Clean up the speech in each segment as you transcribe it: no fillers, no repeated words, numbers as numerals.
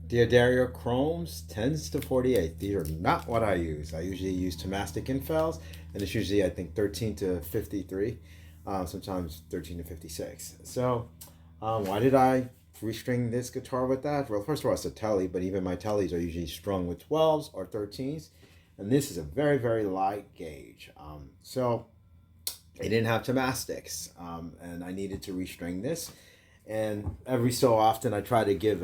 D'Addario Chromes 10s to 48. These are not what I use. I usually use Tomastic Infels, and it's usually, I think, 13 to 53, sometimes 13 to 56. So, why did I restring this guitar with that? Well, first of all, it's a telly, but even my tellies are usually strung with 12s or 13s, and this is a very, very light gauge. So, they didn't have Tomastics, and I needed to restring this. And every so often, I try to give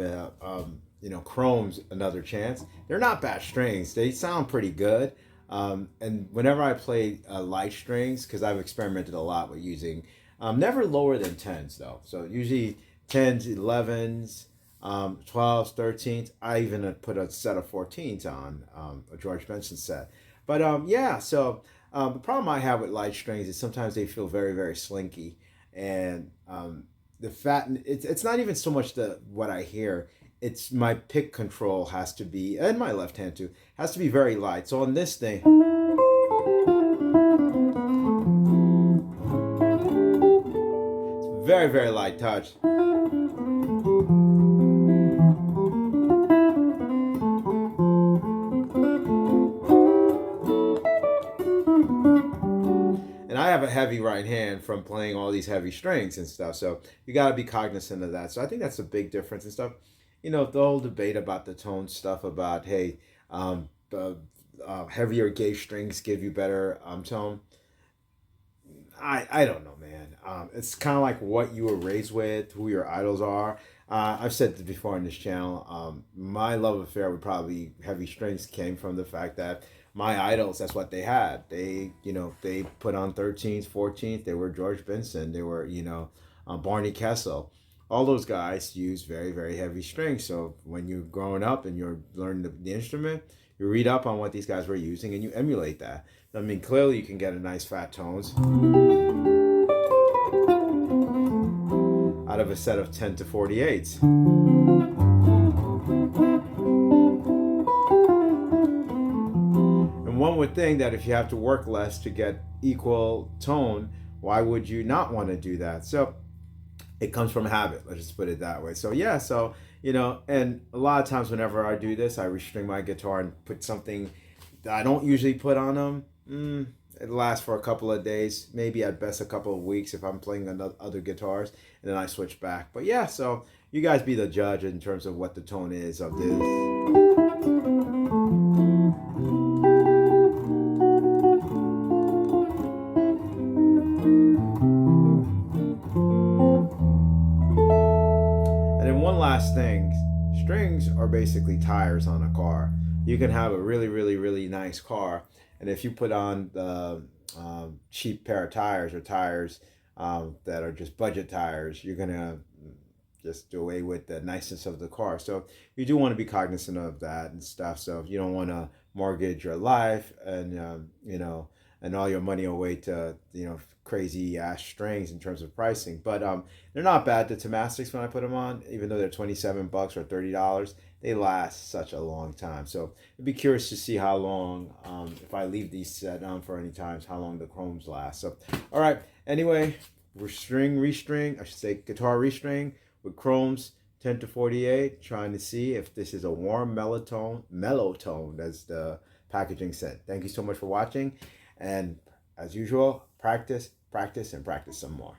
Chromes another chance. They're not bad strings. They sound pretty good. And whenever I play light strings, because I've experimented a lot with using, never lower than tens though. So usually tens, 11s, 12s, 13s. I even put a set of 14s on, a George Benson set. But yeah, so the problem I have with light strings is sometimes they feel very, very slinky. And the fat, it's not even so much the what I hear, it's my pick control has to be, and my left hand too, has to be very light. So on this thing, it's very, very light touch. And I have a heavy right hand from playing all these heavy strings and stuff. So you got to be cognizant of that. So I think that's a big difference and stuff. The whole debate about the tone stuff about, hey, the heavier gauge strings give you better tone. I don't know, man. It's kind of like what you were raised with, who your idols are. I've said this before on this channel. My love affair with probably heavy strings came from the fact that my idols, that's what they had. They put on 13s, 14s. They were George Benson. They were, Barney Kessel. All those guys use very, very heavy strings. So when you're growing up and you're learning the instrument, you read up on what these guys were using and you emulate that. I mean, clearly you can get a nice fat tones out of a set of 10 to 48s. And one would think that if you have to work less to get equal tone, why would you not want to do that? So it comes from habit, let's just put it that way. So yeah, and a lot of times whenever I do this, I restring my guitar and put something that I don't usually put on them. It lasts for a couple of days, maybe at best a couple of weeks if I'm playing on other guitars, and then I switch back. But yeah, so you guys be the judge in terms of what the tone is of this. And then one last thing, strings are basically tires on a car. You can have a really, really, really nice car, and if you put on the cheap pair of tires or tires that are just budget tires, you're gonna just do away with the niceness of the car. So you do want to be cognizant of that and stuff. So if you don't want to mortgage your life and all your money away to crazy ass strings in terms of pricing, but they're not bad. The Tomastics, when I put them on, even though they're $27 or $30, they last such a long time. So I'd be curious to see how long, if I leave these set on for any times, how long the Chromes last. So all right, anyway, restring, I should say guitar restring with Chromes 10 to 48, trying to see if this is a warm mellow tone, as the packaging said. Thank you so much for watching, and as usual, practice, practice, and practice some more.